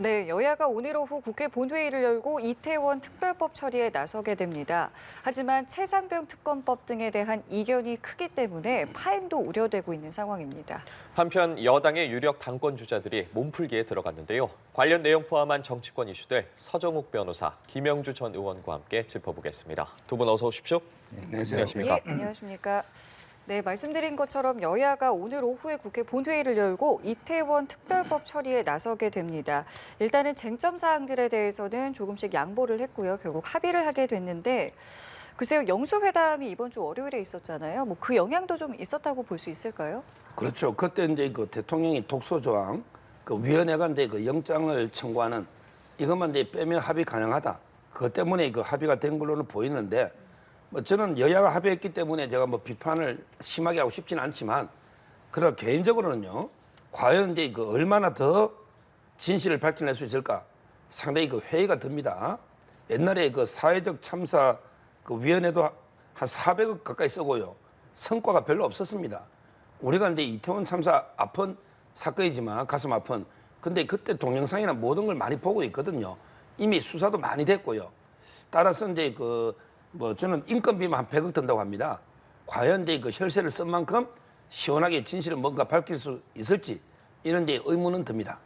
네, 여야가 오늘 오후 국회 본회의를 열고 이태원 특별법 처리에 나서게 됩니다. 하지만 최상병 특검법 등에 대한 이견이 크기 때문에 파행도 우려되고 있는 상황입니다. 한편 여당의 유력 당권 주자들이 몸풀기에 들어갔는데요. 관련 내용 포함한 정치권 이슈들 서정욱 변호사, 김영주 전 의원과 함께 짚어보겠습니다. 두 분 어서 오십시오. 안녕하십니까? 예, 안녕하십니까? 네, 말씀드린 것처럼 여야가 오늘 오후에 국회 본회의를 열고 이태원 특별법 처리에 나서게 됩니다. 일단은 쟁점 사항들에 대해서는 조금씩 양보를 했고요. 결국 합의를 하게 됐는데 글쎄요, 영수회담이 이번 주 월요일에 있었잖아요. 뭐 그 영향도 좀 있었다고 볼 수 있을까요? 그렇죠. 그때 이제 그 대통령이 독소 조항, 그 위원회가 이제 그 영장을 청구하는 이것만 이제 빼면 합의 가능하다. 그것 때문에 그 합의가 된 걸로는 보이는데. 뭐 저는 여야가 합의했기 때문에 제가 뭐 비판을 심하게 하고 싶지는 않지만, 그러나 개인적으로는요, 과연 이제 그 얼마나 더 진실을 밝혀낼 수 있을까 상당히 그 회의가 듭니다. 옛날에 그 사회적 참사 그 위원회도 한 400억 가까이 쓰고요, 성과가 별로 없었습니다. 우리가 이제 이태원 참사 아픈 사건이지만 가슴 아픈, 근데 그때 동영상이나 모든 걸 많이 보고 있거든요. 이미 수사도 많이 됐고요. 따라서 이제 뭐 저는 인건비만 한 100억 든다고 합니다. 과연 이제 그 혈세를 쓴 만큼 시원하게 진실을 뭔가 밝힐 수 있을지 이런 데 의문은 듭니다.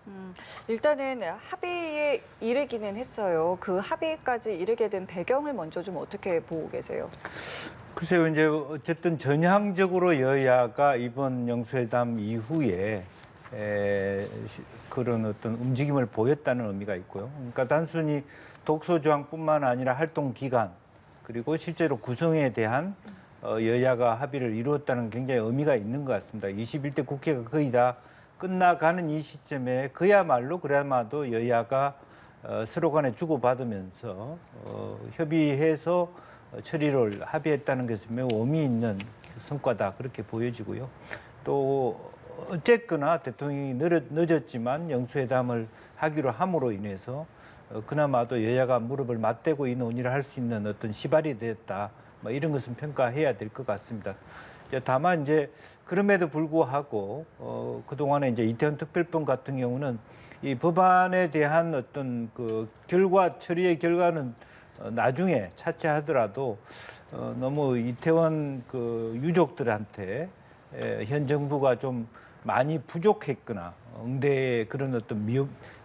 일단은 합의에 이르기는 했어요. 그 합의까지 이르게 된 배경을 먼저 좀 어떻게 보고 계세요? 글쎄요, 이제 어쨌든 전향적으로 여야가 이번 영수회담 이후에 그런 어떤 움직임을 보였다는 의미가 있고요. 그러니까 단순히 독소 조항뿐만 아니라 활동 기간, 그리고 실제로 구성에 대한 여야가 합의를 이루었다는 굉장히 의미가 있는 것 같습니다. 21대 국회가 거의 다 끝나가는 이 시점에 그야말로 여야가 서로 간에 주고받으면서 협의해서 처리를 합의했다는 것은 매우 의미 있는 성과다, 그렇게 보여지고요. 또 어쨌거나 대통령이 늦었지만 영수회담을 하기로 함으로 인해서 그나마도 여야가 무릎을 맞대고 이 논의를 할 수 있는 어떤 시발이 됐다, 뭐 이런 것은 평가해야 될 것 같습니다. 다만 이제 그럼에도 불구하고 그동안에 이제 이태원 특별법 같은 경우는 이 법안에 대한 어떤 그 처리의 결과는 나중에 차치하더라도 너무 이태원 그 유족들한테 현 정부가 좀 많이 부족했거나 응대의 그런 어떤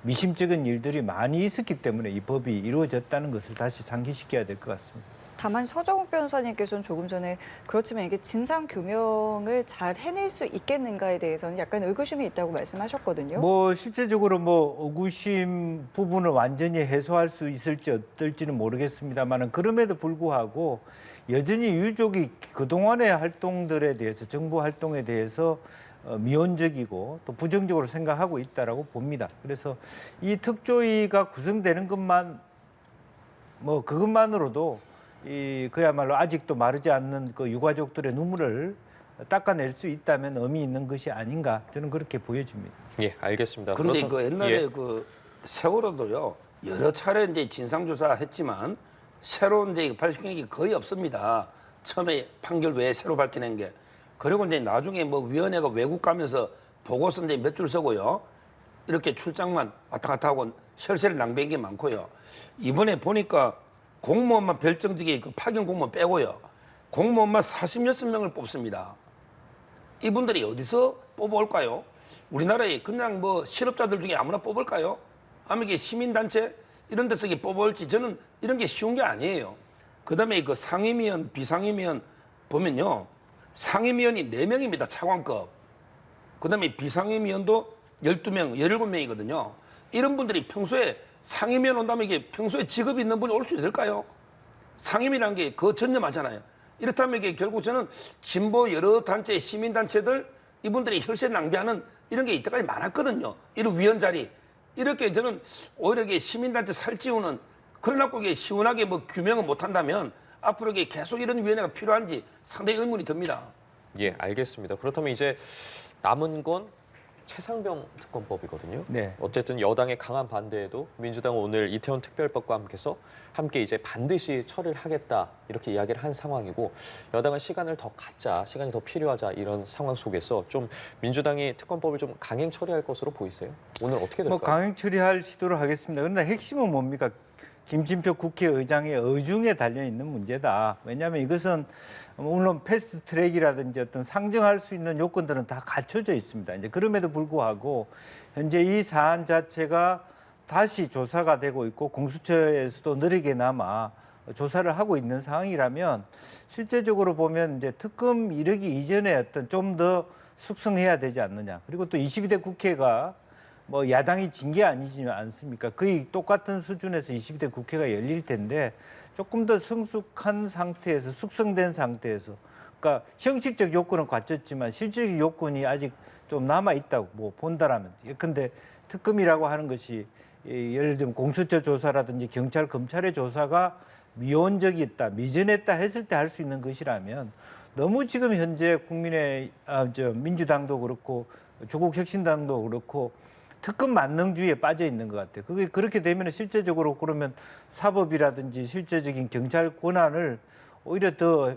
미심쩍은 일들이 많이 있었기 때문에 이 법이 이루어졌다는 것을 다시 상기시켜야 될 것 같습니다. 다만 서정욱 변호사님께서는 조금 전에 그렇지만 이게 진상 규명을 잘 해낼 수 있겠는가에 대해서는 약간 의구심이 있다고 말씀하셨거든요. 뭐 실제적으로 뭐 의구심 부분을 완전히 해소할 수 있을지 어떨지는 모르겠습니다만, 그럼에도 불구하고 여전히 유족이 그동안의 활동들에 대해서, 정부 활동에 대해서 미온적이고 또 부정적으로 생각하고 있다라고 봅니다. 그래서 이 특조위가 구성되는 것만, 뭐 그것만으로도 그야말로 아직도 마르지 않는 그 유가족들의 눈물을 닦아낼 수 있다면 의미 있는 것이 아닌가, 저는 그렇게 보여집니다. 예, 알겠습니다. 그런데 그 옛날에 예. 그 세월호도요, 여러 차례 이제 진상조사했지만 새로운 이제 밝혀낸 게 거의 없습니다. 처음에 판결 외에 새로 밝혀낸 게. 그리고 이제 나중에 뭐 위원회가 외국 가면서 보고서 이제 몇 줄 쓰고요, 이렇게 출장만 왔다 갔다 하고 혈세를 낭비한 게 많고요. 이번에 보니까 공무원만 별정직에 그 파견 공무원 빼고요, 공무원만 46명을 뽑습니다. 이분들이 어디서 뽑아올까요? 우리나라에 그냥 뭐 실업자들 중에 아무나 뽑을까요? 아니면 이게 시민단체 이런 데서 뽑아올지, 저는 이런 게 쉬운 게 아니에요. 그다음에 그 상임위원, 비상임위원 보면요, 상임위원이 4명입니다. 차관급. 그다음에 비상임위원도 12명, 17명이거든요. 이런 분들이 평소에 상임위원 온다면 이게 평소에 직업이 있는 분이 올 수 있을까요? 상임이라는 게 그거 전념하잖아요. 이렇다면 이게 결국 저는 진보 여러 단체, 시민단체들 이분들이 혈세 낭비하는 이런 게 이때까지 많았거든요. 이런 위원 자리. 이렇게 저는 오히려 이게 시민단체 살찌우는, 그러나고 이게 시원하게 뭐 규명을 못 한다면 앞으로 이게 계속 이런 위원회가 필요한지 상당히 의문이 듭니다. 예, 알겠습니다. 그렇다면 이제 남은 건 최상병 특검법이거든요. 네. 어쨌든 여당의 강한 반대에도 민주당은 오늘 이태원 특별법과 함께 이제 반드시 처리를 하겠다 이렇게 이야기를 한 상황이고 여당은 시간을 더 갖자, 시간이 더 필요하자 이런 상황 속에서 좀 민주당이 특검법을 좀 강행 처리할 것으로 보이세요? 오늘 어떻게 될까요? 뭐 강행 처리할 시도를 하겠습니다. 그런데 핵심은 뭡니까? 김진표 국회의장의 의중에 달려 있는 문제다. 왜냐하면 이것은 물론 패스트 트랙이라든지 어떤 상정할 수 있는 요건들은 다 갖춰져 있습니다. 이제 그럼에도 불구하고 현재 이 사안 자체가 다시 조사가 되고 있고 공수처에서도 느리게나마 조사를 하고 있는 상황이라면 실제적으로 보면 이제 특검 이르기 이전에 어떤 좀 더 숙성해야 되지 않느냐. 그리고 또 22대 국회가 뭐 야당이 진 게 아니지 않습니까? 거의 똑같은 수준에서 22대 국회가 열릴 텐데 조금 더 성숙한 상태에서 숙성된 상태에서 그러니까 형식적 요건은 갖췄지만 실질적 요건이 아직 좀 남아 있다고 뭐 본다라면 예컨대 특검이라고 하는 것이 예를 들면 공수처 조사라든지 경찰 검찰의 조사가 미온적이었다 미진했다 했을 때 할 수 있는 것이라면 너무 지금 현재 민주당도 그렇고 조국 혁신당도 그렇고 특검 만능주의에 빠져 있는 것 같아요. 그게 그렇게 되면 실제적으로 그러면 사법이라든지 실제적인 경찰 권한을 오히려 더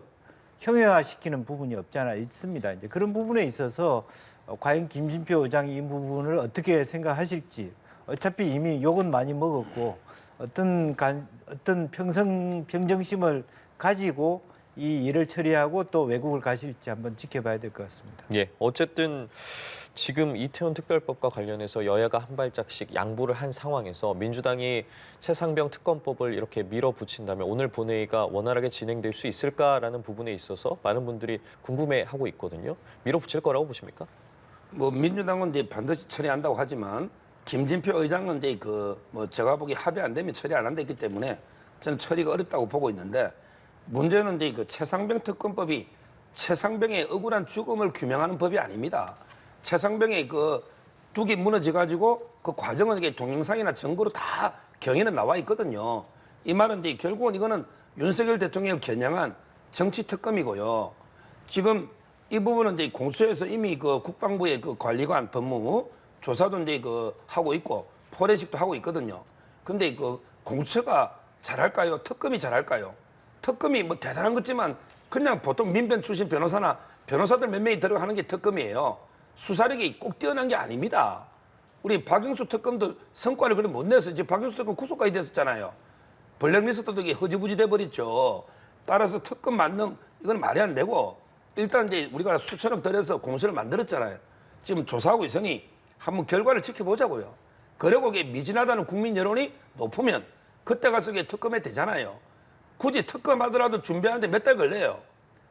형해화시키는 부분이 없지 않아 있습니다. 이제 그런 부분에 있어서 과연 김진표 의장이 이 부분을 어떻게 생각하실지 어차피 이미 욕은 많이 먹었고 어떤 평정심을 가지고 이 일을 처리하고 또 외국을 가실지 한번 지켜봐야 될 것 같습니다. 예, 어쨌든 지금 이태원 특별법과 관련해서 여야가 한 발짝씩 양보를 한 상황에서 민주당이 최상병 특검법을 이렇게 밀어붙인다면 오늘 본회의가 원활하게 진행될 수 있을까라는 부분에 있어서 많은 분들이 궁금해하고 있거든요. 밀어붙일 거라고 보십니까? 뭐 민주당은 이제 반드시 처리한다고 하지만 김진표 의장은 이제 제가 보기 합의 안 되면 처리 안 한다 했기 때문에 저는 처리가 어렵다고 보고 있는데 문제는 이제 최상병 특검법이 최상병의 억울한 죽음을 규명하는 법이 아닙니다. 최상병의 둑이 무너져가지고 그 과정은 이게 동영상이나 증거로 다 경위는 나와 있거든요. 이 말은 이제 결국은 이거는 윤석열 대통령을 겨냥한 정치 특검이고요. 지금 이 부분은 이제 공수처에서 이미 국방부의 관리관 법무부 조사도 이제 하고 있고 포렌식도 하고 있거든요. 근데 공수처가 잘할까요? 특검이 잘할까요? 특검이 뭐 대단한 거지만 그냥 보통 민변 출신 변호사나 변호사들 몇 명이 들어가는 게 특검이에요. 수사력이 꼭 뛰어난 게 아닙니다. 우리 박영수 특검도 성과를 그래 못 내서 이제 박영수 특검 구속까지 됐었잖아요. 블랙리스트도 이게 허지부지 돼버렸죠. 따라서 특검 만능 이건 말이 안 되고 일단 이제 우리가 수천억 들여서 공수를 만들었잖아요. 지금 조사하고 있으니 한번 결과를 지켜보자고요. 그리고 이게 미진하다는 국민 여론이 높으면 그때 가서 이게 특검에 되잖아요. 굳이 특검하더라도 준비하는데 몇 달 걸려요.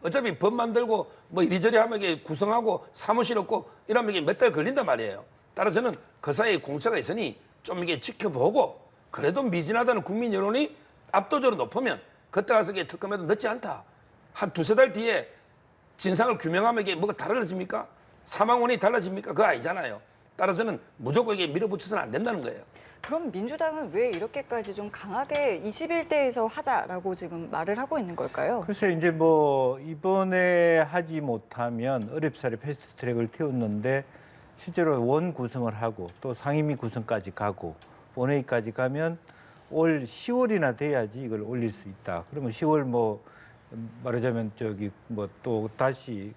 어차피 법 만들고 뭐 이리저리 하면 이게 구성하고 사무실 없고 이러면 이게 몇 달 걸린단 말이에요. 따라서 저는 그 사이에 공처가 있으니 좀 이게 지켜보고 그래도 미진하다는 국민 여론이 압도적으로 높으면 그때 가서 이게 특검해도 늦지 않다. 한 두세 달 뒤에 진상을 규명하면 이게 뭐가 달라집니까? 사망 원인이 달라집니까? 그거 아니잖아요. 따라서는 무조건 이게 밀어붙여서는 안 된다는 거예요. 그럼 민주당은 왜 이렇게까지 좀 강하게 21대에서 하자라고 지금 말을 하고 있는 걸까요? 글쎄 이제 뭐 이번에 하지 못하면 어렵사리 패스트 트랙을 태웠는데 실제로 원 구성을 하고 또 상임위 구성까지 가고 본회의까지 가면 올 10월이나 돼야지 이걸 올릴 수 있다. 그러면 10월 뭐 말하자면 뭐 또 다시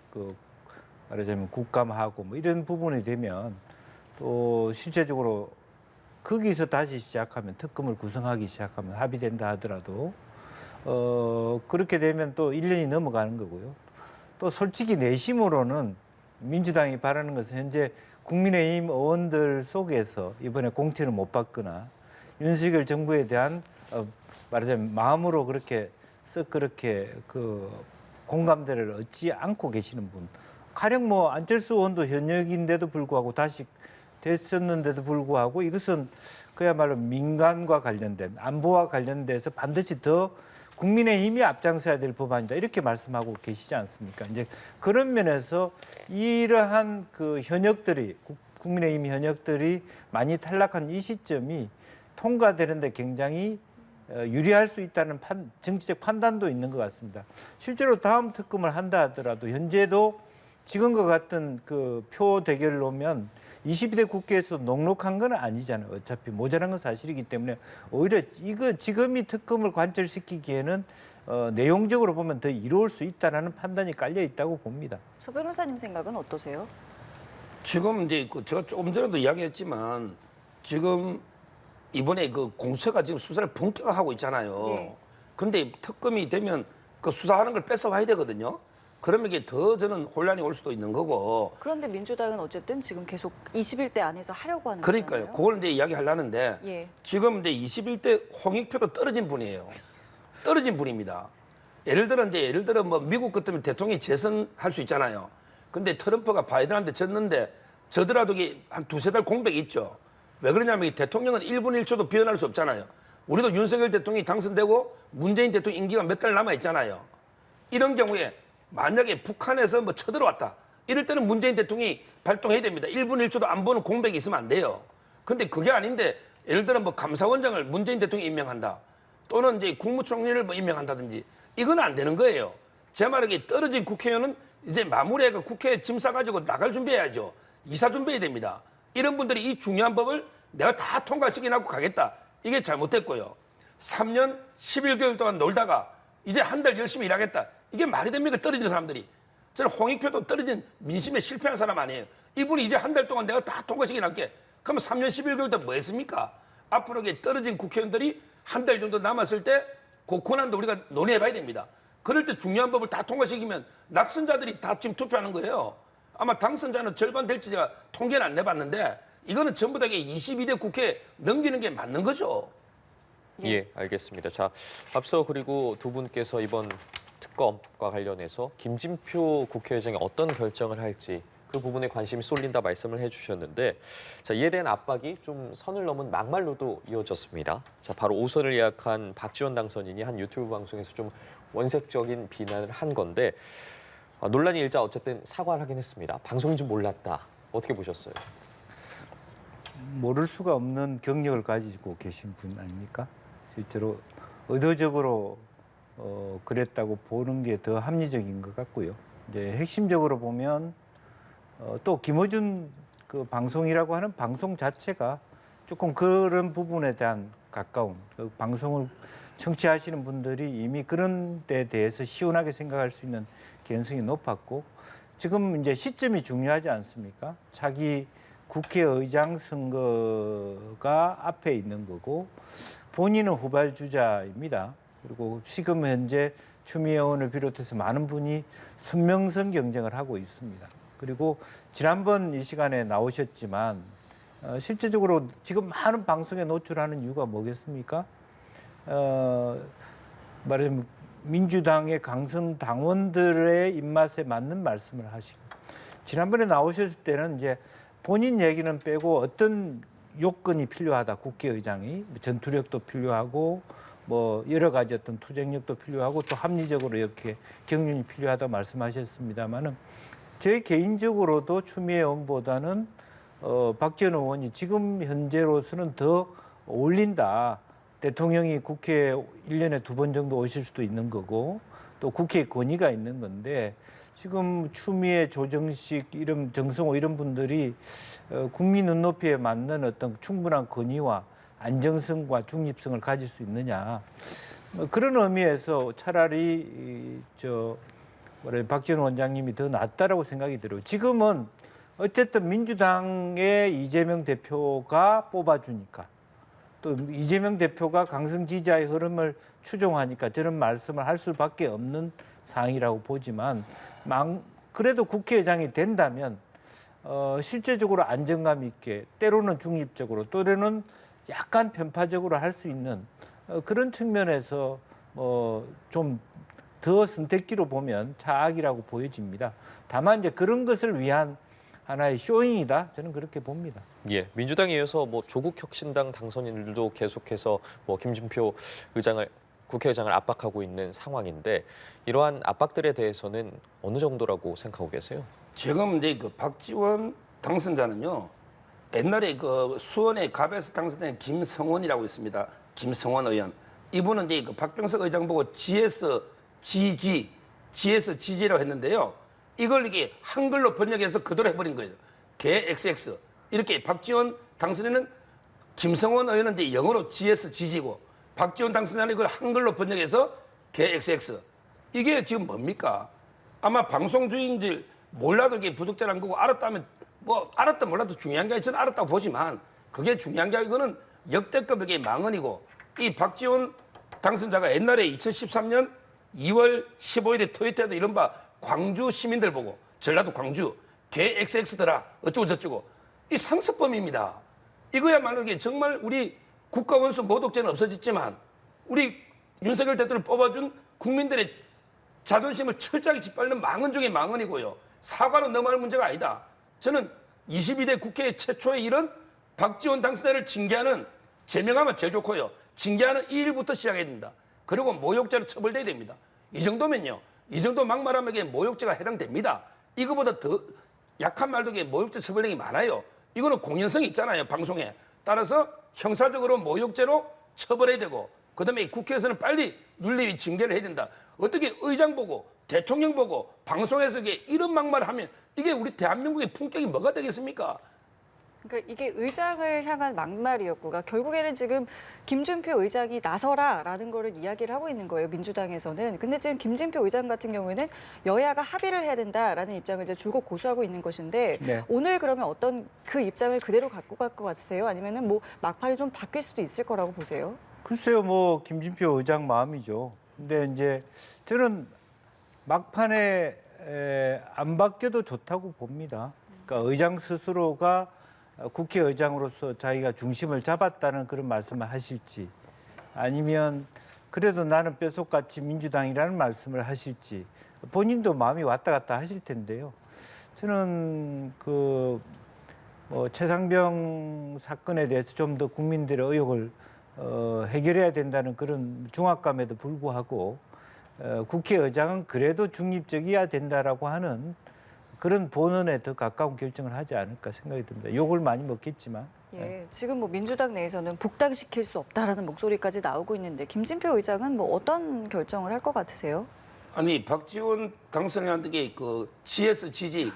말하자면 국감하고 뭐 이런 부분이 되면 또 실제적으로 거기서 다시 시작하면 특검을 구성하기 시작하면 합의된다 하더라도 그렇게 되면 또 1년이 넘어가는 거고요. 또 솔직히 내심으로는 민주당이 바라는 것은 현재 국민의힘 의원들 속에서 이번에 공천을 못 받거나 윤석열 정부에 대한 말하자면 마음으로 그렇게 공감대를 얻지 않고 계시는 분. 가령 뭐 안철수 의원도 현역인데도 불구하고 다시 됐었는데도 불구하고 이것은 그야말로 민간과 관련된 안보와 관련돼서 반드시 더 국민의힘이 앞장서야 될 법안이다 이렇게 말씀하고 계시지 않습니까? 이제 그런 면에서 이러한 현역들이 국민의힘 현역들이 많이 탈락한 이 시점이 통과되는데 굉장히 유리할 수 있다는 정치적 판단도 있는 것 같습니다. 실제로 다음 특검을 한다 하더라도 현재도 지금과 같은 표 대결로면 22대 국회에서 녹록한 건 아니잖아요. 어차피 모자란 건 사실이기 때문에 오히려 이거 지금 이 특검을 관철시키기에는 내용적으로 보면 더 이로울 수 있다라는 판단이 깔려 있다고 봅니다. 서 변호사님 생각은 어떠세요? 지금 이제 제가 조금 전에도 이야기했지만 지금 이번에 그 공수처가 지금 수사를 본격화하고 있잖아요. 네. 근데 특검이 되면 그 수사하는 걸 뺏어와야 되거든요. 그러면 이게 더 저는 혼란이 올 수도 있는 거고. 그런데 민주당은 어쨌든 지금 계속 21대 안에서 하려고 하는 그러니까요. 거잖아요. 그걸 이제 이야기하려는데 예. 지금 이제 21대 홍익표도 떨어진 분이에요. 떨어진 분입니다. 예를 들어 뭐 미국 같으면 대통령이 재선할 수 있잖아요. 근데 트럼프가 바이든한테 졌는데 저더라도 이게 한 두세 달 공백이 있죠. 왜 그러냐면 이 대통령은 1분 1초도 변할 수 없잖아요. 우리도 윤석열 대통령이 당선되고 문재인 대통령 임기가 몇 달 남아 있잖아요. 이런 경우에 만약에 북한에서 뭐 쳐들어왔다. 이럴 때는 문재인 대통령이 발동해야 됩니다. 1분 1초도 안 보는 공백이 있으면 안 돼요. 근데 그게 아닌데 예를 들어 뭐 감사원장을 문재인 대통령이 임명한다. 또는 이제 국무총리를 뭐 임명한다든지 이건 안 되는 거예요. 제 말에 떨어진 국회의원은 이제 마무리해가 국회에 짐 싸가지고 나갈 준비해야죠. 이사 준비해야 됩니다. 이런 분들이 이 중요한 법을 내가 다 통과시켜놓고 가겠다. 이게 잘못됐고요. 3년 11개월 동안 놀다가 이제 한 달 열심히 일하겠다. 이게 말이 됩니까? 떨어진 사람들이. 저는 홍익표도 떨어진 민심에 실패한 사람 아니에요. 이분이 이제 한 달 동안 내가 다 통과시켜놨게. 그러면 3년 11개월 동안 뭐 했습니까? 앞으로 이게 떨어진 국회의원들이 한 달 정도 남았을 때 그 권한도 우리가 논의해봐야 됩니다. 그럴 때 중요한 법을 다 통과시키면 낙선자들이 다 지금 투표하는 거예요. 아마 당선자는 절반 될지 제가 통계는 안 내봤는데 이거는 전부 다 22대 국회에 넘기는 게 맞는 거죠. 예, 알겠습니다. 자, 앞서 그리고 두 분께서 이번 특검과 관련해서 김진표 국회의장이 어떤 결정을 할지 그 부분에 관심이 쏠린다 말씀을 해주셨는데, 자, 이에 대한 압박이 좀 선을 넘은 막말로도 이어졌습니다. 자, 바로 오선을 예약한 박지원 당선인이 한 유튜브 방송에서 좀 원색적인 비난을 한 건데, 논란이 일자 어쨌든 사과를 하긴 했습니다. 방송인 줄 몰랐다. 어떻게 보셨어요? 모를 수가 없는 경력을 가지고 계신 분 아닙니까? 실제로 의도적으로 그랬다고 보는 게 더 합리적인 것 같고요. 이제 핵심적으로 보면 또 김어준 그 방송이라고 하는 방송 자체가 조금 그런 부분에 대한 가까운 그 방송을 청취하시는 분들이 이미 그런 데 대해서 시원하게 생각할 수 있는 개연성이 높았고, 지금 이제 시점이 중요하지 않습니까? 차기 국회의장 선거가 앞에 있는 거고 본인은 후발주자입니다. 그리고 지금 현재 추미애 의원을 비롯해서 많은 분이 선명성 경쟁을 하고 있습니다. 그리고 지난번 이 시간에 나오셨지만 실제적으로 지금 많은 방송에 노출하는 이유가 뭐겠습니까? 말하자면 민주당의 강성 당원들의 입맛에 맞는 말씀을 하시고, 지난번에 나오셨을 때는 이제 본인 얘기는 빼고 어떤 요건이 필요하다. 국회의장이 전투력도 필요하고 뭐 여러 가지 어떤 투쟁력도 필요하고 또 합리적으로 이렇게 경륜이 필요하다 말씀하셨습니다만은, 제 개인적으로도 추미애 의원보다는 박지원 의원이 지금 현재로서는 더 어울린다. 대통령이 국회에 1년에 2번 정도 오실 수도 있는 거고 또 국회에 권위가 있는 건데, 지금 추미애, 조정식, 이런 정성호 이런 분들이 국민 눈높이에 맞는 어떤 충분한 권위와 안정성과 중립성을 가질 수 있느냐, 그런 의미에서 차라리 박지원 원장님이 더 낫다라고 생각이 들어요. 지금은 어쨌든 민주당의 이재명 대표가 뽑아주니까, 또 이재명 대표가 강성 지지자의 흐름을 추종하니까 저런 말씀을 할 수밖에 없는 상황이라고 보지만, 그래도 국회의장이 된다면 실제적으로 안정감 있게, 때로는 중립적으로, 때로는 약간 편파적으로 할 수 있는 그런 측면에서 좀 더 선택지로 보면 차악이라고 보여집니다. 다만 이제 그런 것을 위한 하나의 쇼잉이다, 저는 그렇게 봅니다. 예, 민주당에 이어서 뭐 조국혁신당 당선인들도 계속해서 뭐 김진표 국회의장을 압박하고 있는 상황인데, 이러한 압박들에 대해서는 어느 정도라고 생각하고 계세요? 지금 이제 그 박지원 당선자는요, 옛날에 그 수원의 갑에서 당선된 김성원이라고 있습니다. 김성원 의원. 이분은 이제 그 박병석 의장 보고 GSG라고 했는데요. 이걸 이게 한글로 번역해서 그대로 해버린 거예요. 개 XX. 이렇게 박지원 당선인은 김성원 의원은 이제 영어로 GS 지지고 박지원 당선인은 이걸 한글로 번역해서 KXX. 이게 지금 뭡니까? 아마 방송주의인지 몰라도 이게 부적절한 거고 알았다면 뭐 알았다 몰라도 중요한 게 아니라 저는 알았다고 보지만 그게 중요한 게 아니고 이거는 역대급의 망언이고 이 박지원 당선자가 옛날에 2013년 2월 15일에 트위터에도 이른바 광주 시민들 보고 전라도 광주 KXX더라 어쩌고 저쩌고 이 상습범입니다. 이거야말로 이게 정말 우리 국가원수 모독죄는 없어졌지만 우리 윤석열 대통령을 뽑아준 국민들의 자존심을 철저하게 짓밟는 망언 중에 망언이고요. 사과는 넘어갈 문제가 아니다. 저는 22대 국회 최초의 일은 박지원 당선자를 징계하는 제명하면 제일 좋고요. 징계하는 이 일부터 시작해야 됩니다. 그리고 모욕죄로 처벌돼야 됩니다. 이 정도면요. 이 정도 막말하면 이게 모욕죄가 해당됩니다. 이거보다 더 약한 말도 이게 모욕죄 처벌량이 많아요. 이거는 공연성이 있잖아요. 방송에. 따라서 형사적으로 모욕죄로 처벌해야 되고 그다음에 국회에서는 빨리 윤리 징계를 해야 된다. 어떻게 의장 보고 대통령 보고 방송에서 이런 막말을 하면 이게 우리 대한민국의 품격이 뭐가 되겠습니까? 그러니까 이게 의장을 향한 막말이었고, 그러니까 결국에는 지금 김준표 의장이 나서라라는 거를 이야기를 하고 있는 거예요, 민주당에서는. 근데 지금 김진표 의장 같은 경우에는 여야가 합의를 해야 된다라는 입장을 이제 줄곧 고수하고 있는 것인데 네. 오늘 그러면 어떤 그 입장을 그대로 갖고 갈 것 같으세요? 아니면은 뭐 막판에 좀 바뀔 수도 있을 거라고 보세요? 글쎄요, 뭐 김진표 의장 마음이죠. 근데 이제 저는 막판에 안 바뀌어도 좋다고 봅니다. 그러니까 의장 스스로가 국회의장으로서 자기가 중심을 잡았다는 그런 말씀을 하실지 아니면 그래도 나는 뼛속같이 민주당이라는 말씀을 하실지 본인도 마음이 왔다 갔다 하실 텐데요. 저는 최상병 사건에 대해서 좀 더 국민들의 의혹을 해결해야 된다는 그런 중압감에도 불구하고 국회의장은 그래도 중립적이어야 된다라고 하는 그런 본원에 더 가까운 결정을 하지 않을까 생각이 듭니다. 욕을 많이 먹겠지만. 예, 지금 뭐 민주당 내에서는 복당시킬 수 없다라는 목소리까지 나오고 있는데 김진표 의장은 뭐 어떤 결정을 할 것 같으세요? 아니 박지원 당선인한테 그 GS 지지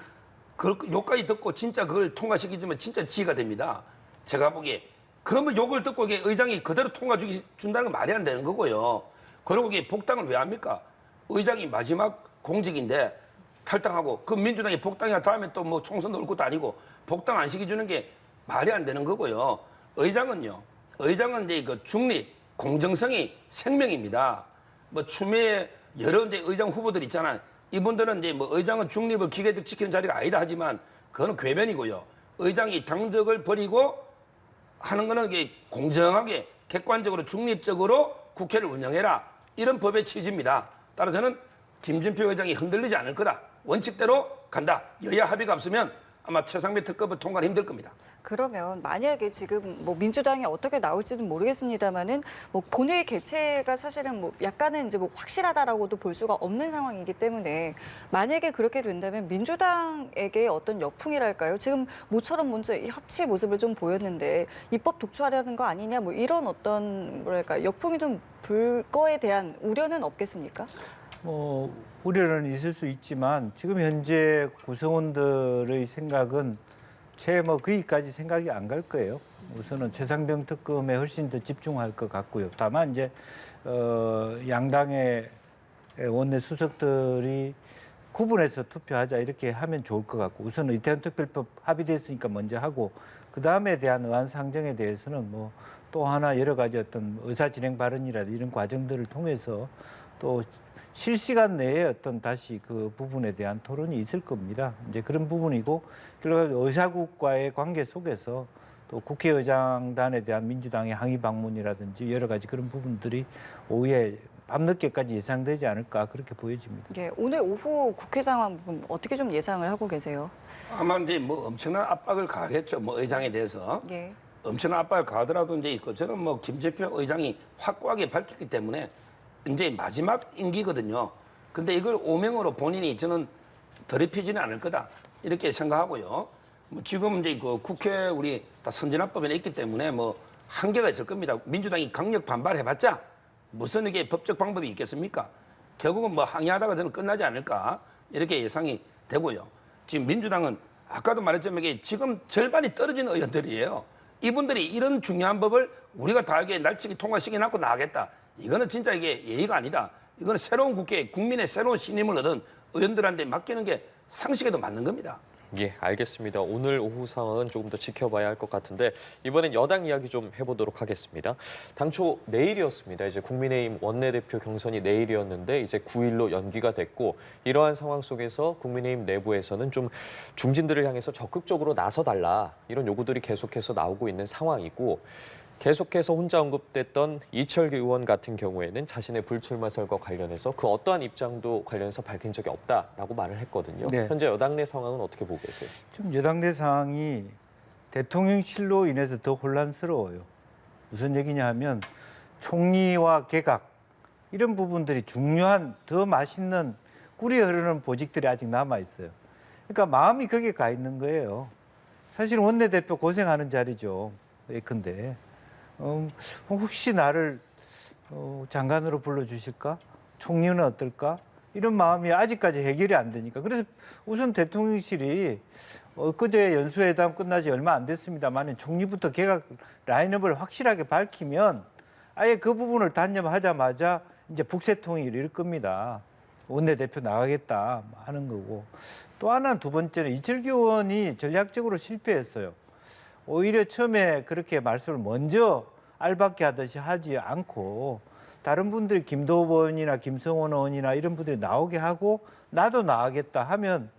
그 욕까지 듣고 진짜 그걸 통과시키면 진짜 지가 됩니다. 제가 보기에 그러면 욕을 듣고 이게 의장이 그대로 통과 준다는 건 말이 안 되는 거고요. 그리고 이게 복당을 왜 합니까? 의장이 마지막 공직인데 탈당하고 그 민주당이 복당이야 다음에 또 뭐 총선 넣을 것도 아니고 복당 안 시켜주는 게 말이 안 되는 거고요. 의장은 이제 그 중립, 공정성이 생명입니다. 뭐 추미애 여러 이제 의장 후보들 있잖아요. 이분들은 이제 뭐 의장은 중립을 기계적 지키는 자리가 아니다 하지만 그거는 궤변이고요. 의장이 당적을 버리고 하는 거는 이게 공정하게 객관적으로 중립적으로 국회를 운영해라 이런 법의 취지입니다. 따라서는 김진표 의장이 흔들리지 않을 거다. 원칙대로 간다. 여야 합의가 없으면 아마 최상배 특검을 통과는 힘들 겁니다. 그러면 만약에 지금 뭐 민주당이 어떻게 나올지는 모르겠습니다만은 뭐 본회의 개최가 사실은 뭐 약간은 이제 뭐 확실하다라고도 볼 수가 없는 상황이기 때문에 만약에 그렇게 된다면 민주당에게 어떤 역풍이랄까요? 지금 모처럼 먼저 이 협치의 모습을 좀 보였는데 입법 독주하려는 거 아니냐 뭐 이런 어떤 뭐랄까 역풍이 좀 불 거에 대한 우려는 없겠습니까? 우려는 있을 수 있지만 지금 현재 구성원들의 생각은 채 거기까지 생각이 안 갈 거예요. 우선은 최상병 특검에 훨씬 더 집중할 것 같고요. 다만 이제 양당의 원내 수석들이 구분해서 투표하자 이렇게 하면 좋을 것 같고 우선은 이태원 특별법 합의됐으니까 먼저 하고 그 다음에 대한 의안 상정에 대해서는 뭐 또 하나 여러 가지 어떤 의사 진행 발언이라든지 이런 과정들을 통해서 또 실시간 내에 어떤 다시 그 부분에 대한 토론이 있을 겁니다. 이제 그런 부분이고 결국 의사국과의 관계 속에서 또 국회의장단에 대한 민주당의 항의 방문이라든지 여러 가지 그런 부분들이 오후에 밤늦게까지 예상되지 않을까 그렇게 보여집니다. 예, 오늘 오후 국회 상황 어떻게 좀 예상을 하고 계세요? 아마 이제 뭐 엄청난 압박을 가하겠죠. 뭐 의장에 대해서. 예. 엄청난 압박을 가하더라도 이제 저는 뭐 김재표 의장이 확고하게 밝혔기 때문에 이제 마지막 임기거든요. 근데 이걸 오명으로 본인이 저는 더럽히지는 않을 거다. 이렇게 생각하고요. 뭐 지금 이제 그 국회 우리 다 선진화법에 있기 때문에 뭐 한계가 있을 겁니다. 민주당이 강력 반발해봤자 무슨 이게 법적 방법이 있겠습니까? 결국은 뭐 항의하다가 저는 끝나지 않을까 이렇게 예상이 되고요. 지금 민주당은 아까도 말했지만 이게 지금 절반이 떨어진 의원들이에요. 이분들이 이런 중요한 법을 우리가 다 이게 날치기 통과시켜놓고 나가겠다. 이거는 진짜 이게 예의가 아니다. 이거는 새로운 국회에 국민의 새로운 신임을 얻은 의원들한테 맡기는 게 상식에도 맞는 겁니다. 예, 알겠습니다. 오늘 오후 상황은 조금 더 지켜봐야 할 것 같은데 이번엔 여당 이야기 좀 해보도록 하겠습니다. 당초 내일이었습니다. 이제 국민의힘 원내대표 경선이 내일이었는데 이제 9일로 연기가 됐고 이러한 상황 속에서 국민의힘 내부에서는 좀 중진들을 향해서 적극적으로 나서달라 이런 요구들이 계속해서 나오고 있는 상황이고 계속해서 혼자 언급됐던 이철규 의원 같은 경우에는 자신의 불출마설과 관련해서 그 어떠한 입장도 관련해서 밝힌 적이 없다라고 말을 했거든요. 네. 현재 여당 내 상황은 어떻게 보고 계세요? 좀 여당 내 상황이 대통령실로 인해서 더 혼란스러워요. 무슨 얘기냐 하면 총리와 개각 이런 부분들이 중요한 더 맛있는 꿀이 흐르는 보직들이 아직 남아 있어요. 그러니까 마음이 거기에 가 있는 거예요. 사실 원내대표 고생하는 자리죠. 예컨대 혹시 나를 장관으로 불러주실까? 총리는 어떨까? 이런 마음이 아직까지 해결이 안 되니까. 그래서 우선 대통령실이 엊그제 연수회담 끝나지 얼마 안 됐습니다만 총리부터 개각 라인업을 확실하게 밝히면 아예 그 부분을 단념하자마자 이제 북새통이 이럴 겁니다. 원내대표 나가겠다 하는 거고. 또 하나는 두 번째는 이철규 의원이 전략적으로 실패했어요. 오히려 처음에 그렇게 말씀을 먼저 알박기 하듯이 하지 않고 다른 분들이 김도읍 의원이나 김성원 의원이나 이런 분들이 나오게 하고 나도 나가겠다 하면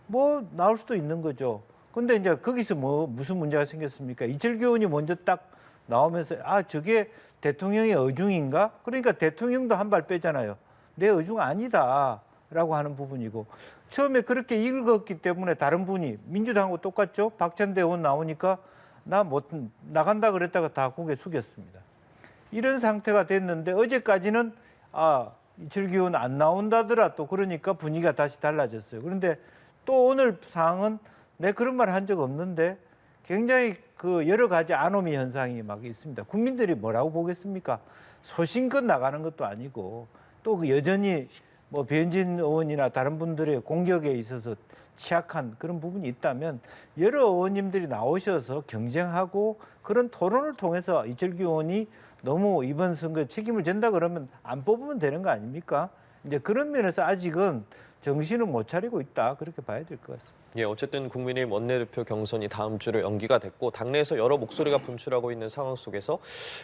뭐 나올 수도 있는 거죠. 근데 이제 거기서 무슨 문제가 생겼습니까? 이철규 의원이 먼저 딱 나오면서 아 저게 대통령의 의중인가? 그러니까 대통령도 한 발 빼잖아요. 내 의중 아니다라고 하는 부분이고 처음에 그렇게 읽었기 때문에 다른 분이 민주당하고 똑같죠. 박찬대 의원 나오니까 나 못 나간다 그랬다가 다 고개 숙였습니다. 이런 상태가 됐는데 어제까지는 아 이철규 의원 안 나온다더라 또 그러니까 분위기가 다시 달라졌어요. 그런데 또 오늘 상황은 내 그런 말 한 적 없는데 굉장히 그 여러 가지 아노미 현상이 막 있습니다. 국민들이 뭐라고 보겠습니까? 소신껏 나가는 것도 아니고 또 여전히 뭐 배현진 의원이나 다른 분들의 공격에 있어서 취약한 그런 부분이 있다면 여러 의원님들이 나오셔서 경쟁하고 그런 토론을 통해서 이철규 의원이 너무 이번 선거에 책임을 진다 그러면 안 뽑으면 되는 거 아닙니까? 이제 그런 면에서 아직은 정신을 못 차리고 있다 그렇게 봐야 될 것 같습니다. 예, 어쨌든 국민의힘 원내대표 경선이 다음 주로 연기가 됐고 당내에서 여러 목소리가 분출하고 있는 상황 속에서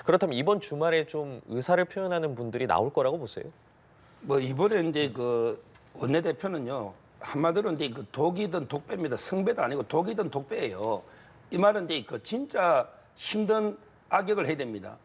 그렇다면 이번 주말에 좀 의사를 표현하는 분들이 나올 거라고 보세요? 뭐 이번에 이제 그 원내대표는요 한마디로 이제 그 독이든 독배입니다. 성배도 아니고 독이든 독배예요. 이 말은 이제 그 진짜 힘든 악역을 해야 됩니다.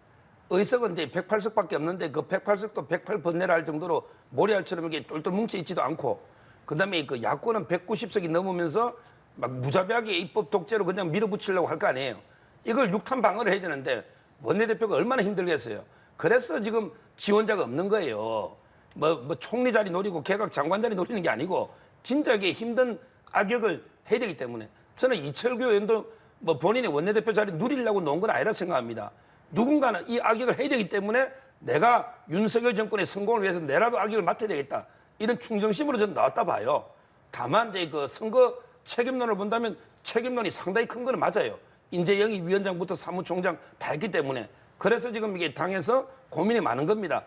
의석은 이제 108석밖에 없는데 그 108석도 108번내라 할 정도로 모래알처럼 이렇게 똘똘 뭉쳐 있지도 않고 그다음에 그 야권은 190석이 넘으면서 막 무자비하게 입법 독재로 그냥 밀어붙이려고 할 거 아니에요. 이걸 육탄 방어를 해야 되는데 원내대표가 얼마나 힘들겠어요. 그래서 지금 지원자가 없는 거예요. 뭐 총리 자리 노리고 개각 장관 자리 노리는 게 아니고 진짜 이게 힘든 악역을 해야 되기 때문에 저는 이철규 의원도 뭐 본인의 원내대표 자리 누리려고 놓은 건 아니라 생각합니다. 누군가는 이 악역을 해야 되기 때문에 내가 윤석열 정권의 성공을 위해서 내라도 악역을 맡아야 되겠다. 이런 충정심으로 저는 나왔다 봐요. 다만 이제 그 선거 책임론을 본다면 책임론이 상당히 큰 거는 맞아요. 인재영이 위원장부터 사무총장 다 했기 때문에 그래서 지금 이게 당에서 고민이 많은 겁니다.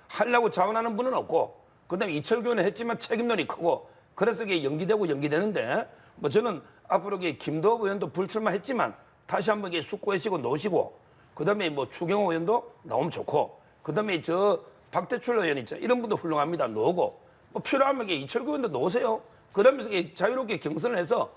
하려고 자원하는 분은 없고 그다음에 이철규 의원은 했지만 책임론이 크고 그래서 이게 연기되는데 뭐 저는 앞으로 이게 김도읍 의원도 불출마했지만 다시 한번 이게 숙고하시고 놓으시고 그다음에 뭐 추경호 의원도 나오면 좋고 그다음에 저 박대출 의원 있죠. 이런 분도 훌륭합니다. 놓고 뭐 필요하면 이게 이철규 의원도 놓으세요. 그러면서 이게 자유롭게 경선을 해서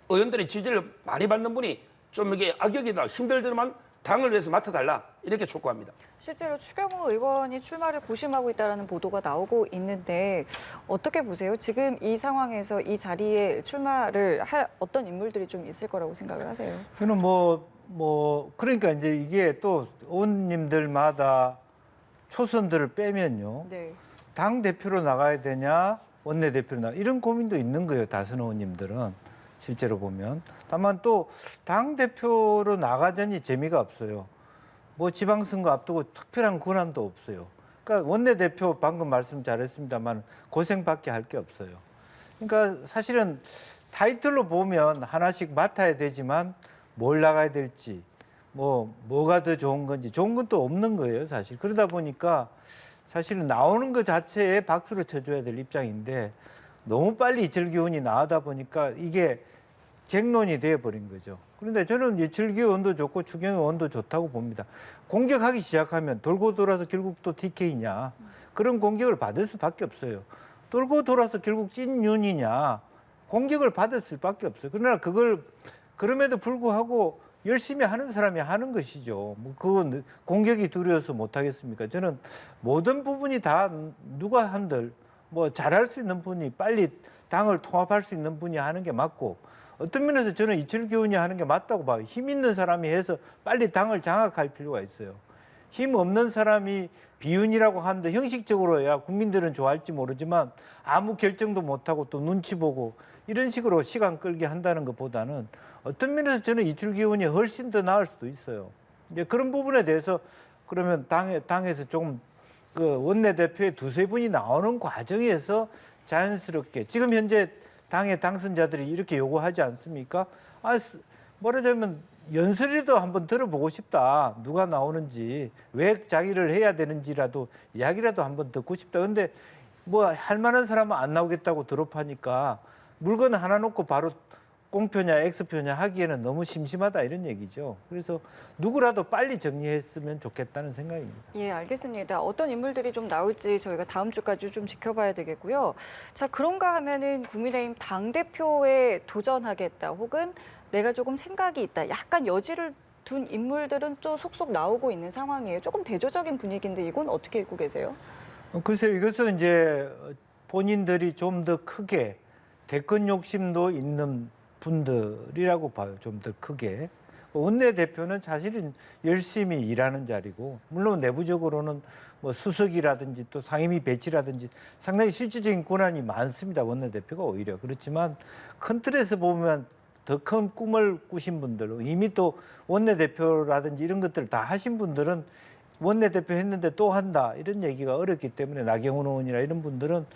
의원들의 지지를 많이 받는 분이 좀 이게 악역이다 힘들지만 당을 위해서 맡아달라 이렇게 촉구합니다. 실제로 추경호 의원이 출마를 고심하고 있다는 보도가 나오고 있는데 어떻게 보세요? 지금 이 상황에서 이 자리에 출마를 할 어떤 인물들이 좀 있을 거라고 생각을 하세요? 저는 그러니까 이제 이게 또 의원님들마다 초선들을 빼면요. 네. 당 대표로 나가야 되냐, 원내 대표로 나가 이런 고민도 있는 거예요. 다선 의원님들은 실제로 보면. 다만 또 당 대표로 나가자니 재미가 없어요. 뭐 지방선거 앞두고 특별한 권한도 없어요. 그러니까 원내 대표 방금 말씀 잘했습니다만 고생밖에 할 게 없어요. 그러니까 사실은 타이틀로 보면 하나씩 맡아야 되지만 뭘 나가야 될지 뭐가 더 좋은 건지 좋은 건 또 없는 거예요, 사실. 그러다 보니까 사실은 나오는 것 자체에 박수를 쳐줘야 될 입장인데 너무 빨리 이철 기원이 나오다 보니까 이게 쟁론이 되어버린 거죠. 그런데 저는 이철 기원도 좋고 추경호 의원도 좋다고 봅니다. 공격하기 시작하면 돌고 돌아서 결국 또 TK냐 그런 공격을 받을 수밖에 없어요. 돌고 돌아서 결국 찐윤이냐 공격을 받을 수밖에 없어요. 그러나 그걸 그럼에도 불구하고 열심히 하는 사람이 하는 것이죠. 뭐 그건 공격이 두려워서 못 하겠습니까? 저는 모든 부분이 다 누가 한들 뭐 잘할 수 있는 분이 빨리 당을 통합할 수 있는 분이 하는 게 맞고 어떤 면에서 저는 이철 기원이 하는 게 맞다고 봐요. 힘 있는 사람이 해서 빨리 당을 장악할 필요가 있어요. 힘 없는 사람이 비윤이라고 하는데 형식적으로야 국민들은 좋아할지 모르지만 아무 결정도 못하고 또 눈치 보고 이런 식으로 시간 끌게 한다는 것보다는 어떤 면에서 저는 이철 기원이 훨씬 더 나을 수도 있어요. 이제 그런 부분에 대해서 그러면 당에서 조금 그 원내대표의 두세 분이 나오는 과정에서 자연스럽게 지금 현재 당의 당선자들이 이렇게 요구하지 않습니까? 말하자면 연설이라도 한번 들어보고 싶다. 누가 나오는지 왜 자기를 해야 되는지라도 이야기라도 한번 듣고 싶다. 근데 뭐 할 만한 사람은 안 나오겠다고 드롭하니까 물건 하나 놓고 바로 공표냐 X표냐 하기에는 너무 심심하다 이런 얘기죠. 그래서 누구라도 빨리 정리했으면 좋겠다는 생각입니다. 예, 알겠습니다. 어떤 인물들이 좀 나올지 저희가 다음 주까지 좀 지켜봐야 되겠고요. 자, 그런가 하면은 국민의힘 당대표에 도전하겠다 혹은 내가 조금 생각이 있다. 약간 여지를 둔 인물들은 또 속속 나오고 있는 상황이에요. 조금 대조적인 분위기인데 이건 어떻게 읽고 계세요? 글쎄요. 이것은 이제 본인들이 좀 더 크게 대권 욕심도 있는 분들이라고 봐요. 좀 더 크게. 원내대표는 사실은 열심히 일하는 자리고 물론 내부적으로는 뭐 수석이라든지 또 상임위 배치라든지 상당히 실질적인 권한이 많습니다. 원내대표가 오히려. 그렇지만 큰 틀에서 보면 더 큰 꿈을 꾸신 분들 이미 또 원내대표라든지 이런 것들을 다 하신 분들은 원내대표 했는데 또 한다 이런 얘기가 어렵기 때문에 나경원 의원이나 이런 분들은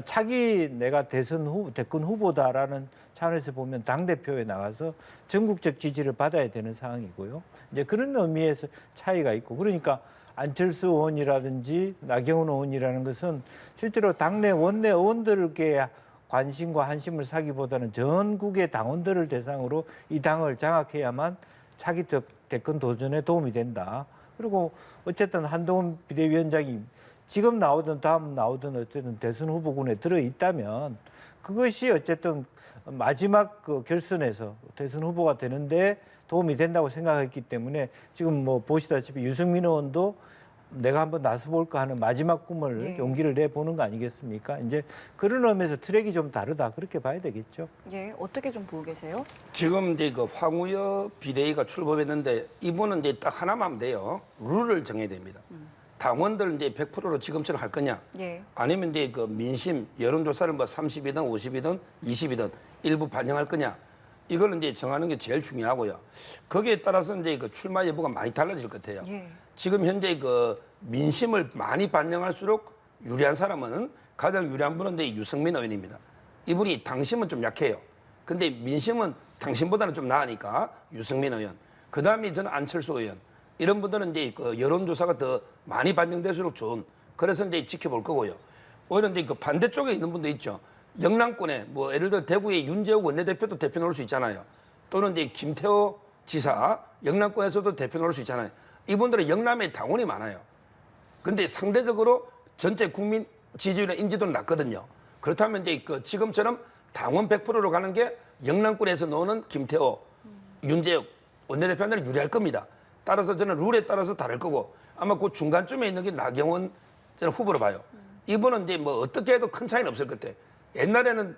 차기 내가 대권 후보다라는 차원에서 보면 당대표에 나가서 전국적 지지를 받아야 되는 상황이고요. 이제 그런 의미에서 차이가 있고 그러니까 안철수 의원이라든지 나경원 의원이라는 것은 실제로 당내 원내 의원들에게 관심과 한심을 사기보다는 전국의 당원들을 대상으로 이 당을 장악해야만 차기 대권 도전에 도움이 된다. 그리고 어쨌든 한동훈 비대위원장이 지금 나오든 다음 나오든 어쨌든 대선 후보군에 들어있다면 그것이 어쨌든 마지막 그 결선에서 대선 후보가 되는데 도움이 된다고 생각했기 때문에 지금 뭐 보시다시피 유승민 의원도 내가 한번 나서볼까 하는 마지막 꿈을 용기를 내보는 거 아니겠습니까? 이제 그런 의미에서 트랙이 좀 다르다 그렇게 봐야 되겠죠. 예, 어떻게 좀 보고 계세요? 지금 이제 그 황우여 비대위가 출범했는데 이분은 이제 딱 하나만 하면 돼요. 룰을 정해야 됩니다. 당원들 이제 100%로 지금처럼 할 거냐? 예. 아니면 이제 그 민심 여론조사를 뭐 30이든 50이든 20이든 일부 반영할 거냐? 이걸 이제 정하는 게 제일 중요하고요. 거기에 따라서 이제 그 출마 여부가 많이 달라질 것 같아요. 예. 지금 현재 그 민심을 많이 반영할수록 유리한 사람은 가장 유리한 분은 이제 유승민 의원입니다. 이분이 당심은 좀 약해요. 근데 민심은 당신보다는 좀 나으니까 유승민 의원. 그 다음에 저는 안철수 의원. 이런 분들은 이제 그 여론조사가 더 많이 반영될수록 좋은. 그래서 이제 지켜볼 거고요. 오히려 이제 그 반대쪽에 있는 분도 있죠. 영남권에 뭐 예를 들어 대구의 윤재욱 원내대표도 대표 나올 수 있잖아요. 또는 이제 김태호 지사 영남권에서도 대표 나올 수 있잖아요. 이분들은 영남에 당원이 많아요. 근데 상대적으로 전체 국민 지지율의 인지도는 낮거든요. 그렇다면 이제 그 지금처럼 당원 100%로 가는 게 영남권에서 노는 김태호, 윤재욱 원내대표한테는 유리할 겁니다. 따라서 저는 룰에 따라서 다를 거고 아마 그 중간쯤에 있는 게 나경원 저는 후보로 봐요. 이분은 이제 뭐 어떻게 해도 큰 차이는 없을 것 같아. 옛날에는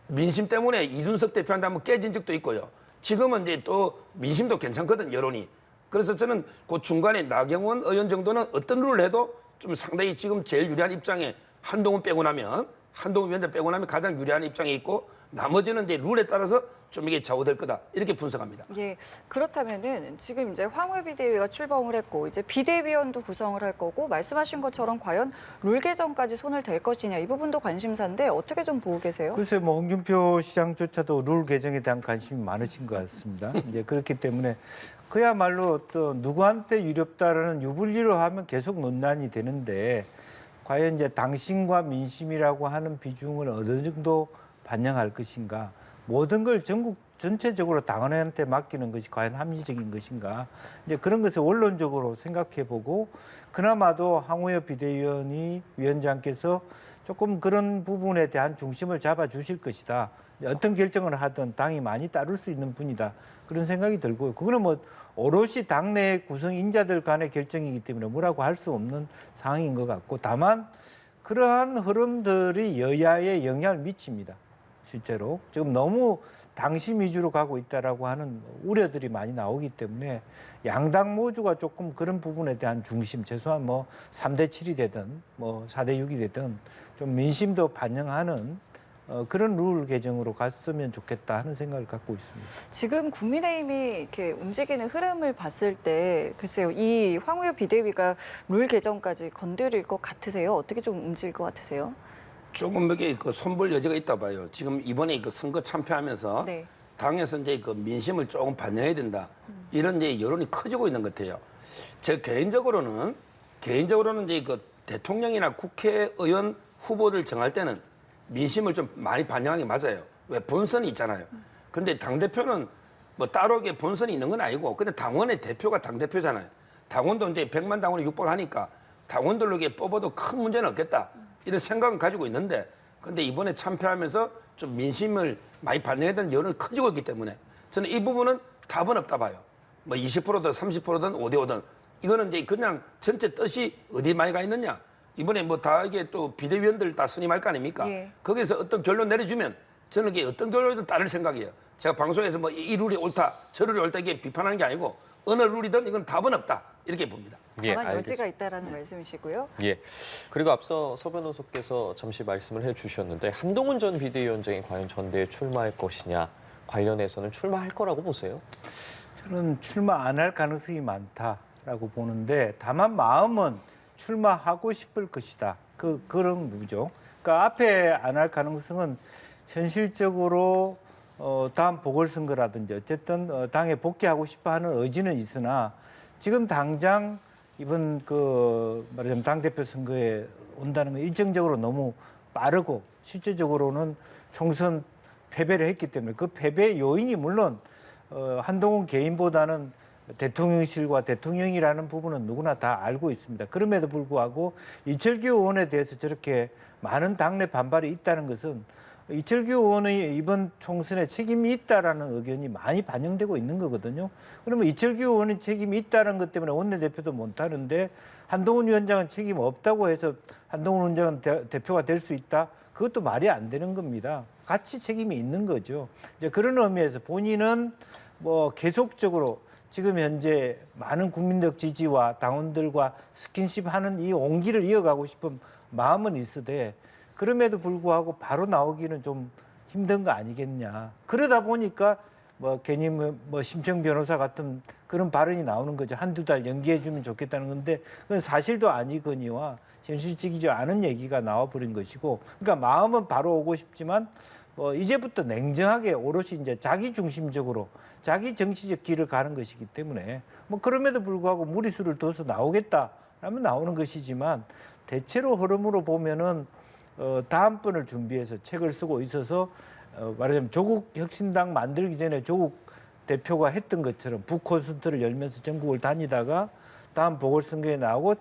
민심 때문에 이준석 대표한테 한번 깨진 적도 있고요. 지금은 이제 또 민심도 괜찮거든 여론이. 그래서 저는 그 중간에 나경원 의원 정도는 어떤 룰을 해도 좀 상당히 지금 제일 유리한 입장에 한동훈 빼고 나면 한동훈 위원장 빼고 나면 가장 유리한 입장에 있고 나머지는 이제 룰에 따라서 좀 이게 좌우될 거다 이렇게 분석합니다. 예, 그렇다면은 지금 이제 황우여 비대위가 출범을 했고 이제 비대위원도 구성을 할 거고 말씀하신 것처럼 과연 룰 개정까지 손을 댈 것이냐 이 부분도 관심사인데 어떻게 좀 보고 계세요? 글쎄 뭐 홍준표 시장조차도 룰 개정에 대한 관심이 많으신 것 같습니다. 이제 그렇기 때문에 그야말로 또 누구한테 유렵다라는 유불리로 하면 계속 논란이 되는데 과연 이제 당신과 민심이라고 하는 비중을 어느 정도 반영할 것인가? 모든 걸 전국 전체적으로 당원한테 맡기는 것이 과연 합리적인 것인가? 이제 그런 것을 원론적으로 생각해보고 그나마도 황우여 비대위원이 위원장께서 조금 그런 부분에 대한 중심을 잡아주실 것이다. 어떤 결정을 하든 당이 많이 따를 수 있는 분이다. 그런 생각이 들고요. 그거는 뭐 오롯이 당내 구성 인자들 간의 결정이기 때문에 뭐라고 할 수 없는 상황인 것 같고 다만 그러한 흐름들이 여야에 영향을 미칩니다. 실제로 지금 너무 당심 위주로 가고 있다라고 하는 우려들이 많이 나오기 때문에 양당 모두가 조금 그런 부분에 대한 중심, 최소한 뭐 3대 7이 되든 뭐 4대 6이 되든 좀 민심도 반영하는 그런 룰 개정으로 갔으면 좋겠다 하는 생각을 갖고 있습니다. 지금 국민의힘이 이렇게 움직이는 흐름을 봤을 때 글쎄요, 이 황우여 비대위가 룰 개정까지 건드릴 것 같으세요? 어떻게 좀 움직일 것 같으세요? 조금 이게 그 손볼 여지가 있다 봐요. 지금 이번에 그 선거 참패하면서 네. 당에서 이제 그 민심을 조금 반영해야 된다. 이런 이제 여론이 커지고 있는 것 같아요. 제 개인적으로는 이제 그 대통령이나 국회의원 후보들 정할 때는 민심을 좀 많이 반영하는 게 맞아요. 왜 본선이 있잖아요. 근데 당대표는 뭐 따로 이게 본선이 있는 건 아니고 근데 당원의 대표가 당대표잖아요. 당원도 이제 100만 당원에 육박하니까 당원들로 이게 뽑아도 큰 문제는 없겠다. 이런 생각은 가지고 있는데 근데 이번에 참패하면서 좀 민심을 많이 반영해야 되는 여론이 커지고 있기 때문에 저는 이 부분은 답은 없다 봐요. 뭐 20%든 30%든 5대5든 이거는 이제 그냥 전체 뜻이 어디 많이 가 있느냐. 이번에 뭐 다 이게 또 비대위원들 다 선임할 거 아닙니까? 예. 거기서 어떤 결론 내려주면 저는 이게 어떤 결론이든 따를 생각이에요. 제가 방송에서 뭐 이 룰이 옳다, 저 룰이 옳다 이게 비판하는 게 아니고 어느 룰이든 이건 답은 없다 이렇게 봅니다. 다만 알겠습니다. 여지가 있다라는 말씀이시고요. 예. 그리고 앞서 서 변호사께서 잠시 말씀을 해주셨는데 한동훈 전 비대위원장이 과연 전대에 출마할 것이냐 관련해서는 출마할 거라고 보세요? 저는 출마 안 할 가능성이 많다라고 보는데 다만 마음은 출마하고 싶을 것이다. 그런 거죠. 그러니까 앞에 안 할 가능성은 현실적으로 다음 보궐선거라든지 어쨌든 당에 복귀하고 싶어하는 의지는 있으나 지금 당장 이번 말하자면 당대표 선거에 온다는 건 일정적으로 너무 빠르고 실제적으로는 총선 패배를 했기 때문에 그 패배 요인이 물론 한동훈 개인보다는 대통령실과 대통령이라는 부분은 누구나 다 알고 있습니다. 그럼에도 불구하고 이철규 의원에 대해서 저렇게 많은 당내 반발이 있다는 것은 이철규 의원의 이번 총선에 책임이 있다라는 의견이 많이 반영되고 있는 거거든요. 그러면 이철규 의원의 책임이 있다는 것 때문에 원내대표도 못하는데 한동훈 위원장은 책임 없다고 해서 한동훈 위원장은 대표가 될 수 있다? 그것도 말이 안 되는 겁니다. 같이 책임이 있는 거죠. 이제 그런 의미에서 본인은 뭐 계속적으로 지금 현재 많은 국민적 지지와 당원들과 스킨십하는 이 온기를 이어가고 싶은 마음은 있으되 그럼에도 불구하고 바로 나오기는 좀 힘든 거 아니겠냐. 그러다 보니까 뭐 괜히 뭐 심청 변호사 같은 그런 발언이 나오는 거죠. 한두 달 연기해 주면 좋겠다는 건데 그건 사실도 아니거니와 현실적이지 않은 얘기가 나와버린 것이고 그러니까 마음은 바로 오고 싶지만 뭐 이제부터 냉정하게 오롯이 이제 자기 중심적으로 자기 정치적 길을 가는 것이기 때문에 뭐 그럼에도 불구하고 무리수를 둬서 나오겠다라면 나오는 것이지만 대체로 흐름으로 보면은 다음번을 준비해서 책을 쓰고 있어서 말하자면 조국 혁신당 만들기 전에 조국 대표가 했던 것처럼 북콘서트를 열면서 전국을 다니다가 다음 보궐선거에 나오고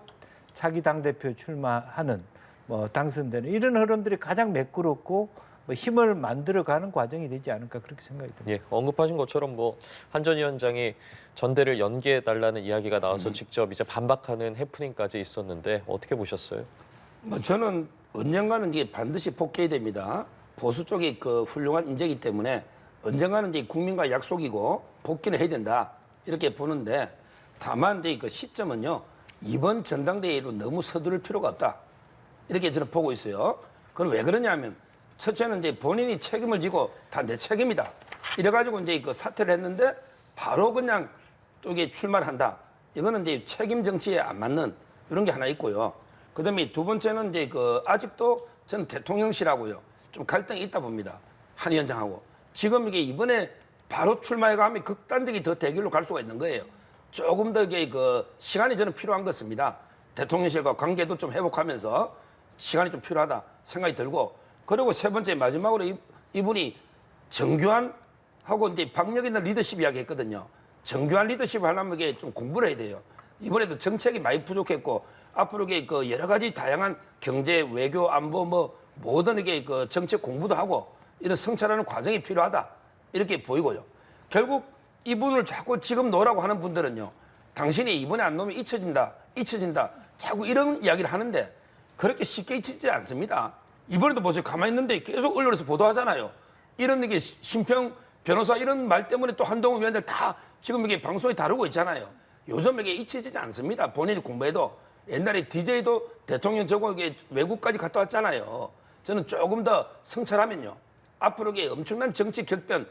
차기 당대표 출마하는 뭐 당선되는 이런 흐름들이 가장 매끄럽고 뭐 힘을 만들어가는 과정이 되지 않을까 그렇게 생각이 듭니다. 예, 언급하신 것처럼 뭐 한 전 위원장이 전대를 연기해달라는 이야기가 나와서 직접 이제 반박하는 해프닝까지 있었는데 어떻게 보셨어요? 뭐 저는 언젠가는 이게 반드시 복귀해야 됩니다. 보수 쪽이 그 훌륭한 인재이기 때문에 언젠가는 이제 국민과 약속이고 복귀는 해야 된다 이렇게 보는데 다만 이제 그 시점은요 이번 전당대회로 너무 서두를 필요가 없다 이렇게 저는 보고 있어요. 그건 왜 그러냐면 첫째는 이제 본인이 책임을 지고 다 내 책임이다. 이래가지고 이제 그 사퇴를 했는데 바로 그냥 또 이게 출마를 한다. 이거는 이제 책임 정치에 안 맞는 이런 게 하나 있고요. 그다음에 두 번째는 이제 그 아직도 저는 대통령실하고요 좀 갈등이 있다 봅니다. 한 위원장하고 지금 이게 이번에 바로 출마해 가면 극단적인 더 대결로 갈 수가 있는 거예요. 조금 더 이게 그 시간이 저는 필요한 것 같습니다. 대통령실과 관계도 좀 회복하면서 시간이 좀 필요하다 생각이 들고 그리고 세 번째 마지막으로 이분이 정교한하고 이제 박력 있는 리더십 이야기 했거든요. 정교한 리더십을 하려면 이게 좀 공부를 해야 돼요. 이번에도 정책이 많이 부족했고 앞으로 이게 그 여러 가지 다양한 경제, 외교, 안보 뭐 모든 이게 그 정책 공부도 하고 이런 성찰하는 과정이 필요하다 이렇게 보이고요. 결국 이분을 자꾸 지금 놓으라고 하는 분들은요. 당신이 이번에 안 놓으면 잊혀진다. 자꾸 이런 이야기를 하는데 그렇게 쉽게 잊히지 않습니다. 이번에도 보세요. 가만히 있는데 계속 언론에서 보도하잖아요. 이런 이게 심평 변호사 이런 말 때문에 또 한동훈 위원장 다 지금 이게 방송에 다루고 있잖아요. 요즘 이게 잊혀지지 않습니다. 본인이 공부해도 옛날에 DJ도 대통령 저거 이게 외국까지 갔다 왔잖아요. 저는 조금 더 성찰하면요. 앞으로 이게 엄청난 정치 격변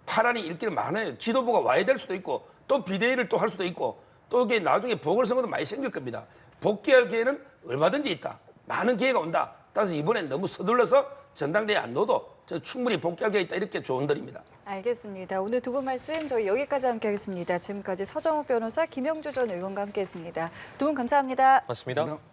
파란이 일길 많아요. 지도부가 와야 될 수도 있고 또 비대위를 또 할 수도 있고 또 이게 나중에 보궐선거도 많이 생길 겁니다. 복귀할 기회는 얼마든지 있다. 많은 기회가 온다. 따라서 이번엔 너무 서둘러서 전당대회 안 넣어도 저는 충분히 복귀할 기회가 있다. 이렇게 조언드립니다. 알겠습니다. 오늘 두 분 말씀 저희 여기까지 함께하겠습니다. 지금까지 서정욱 변호사, 김영주 전 의원과 함께했습니다. 두 분 감사합니다. 맞습니다.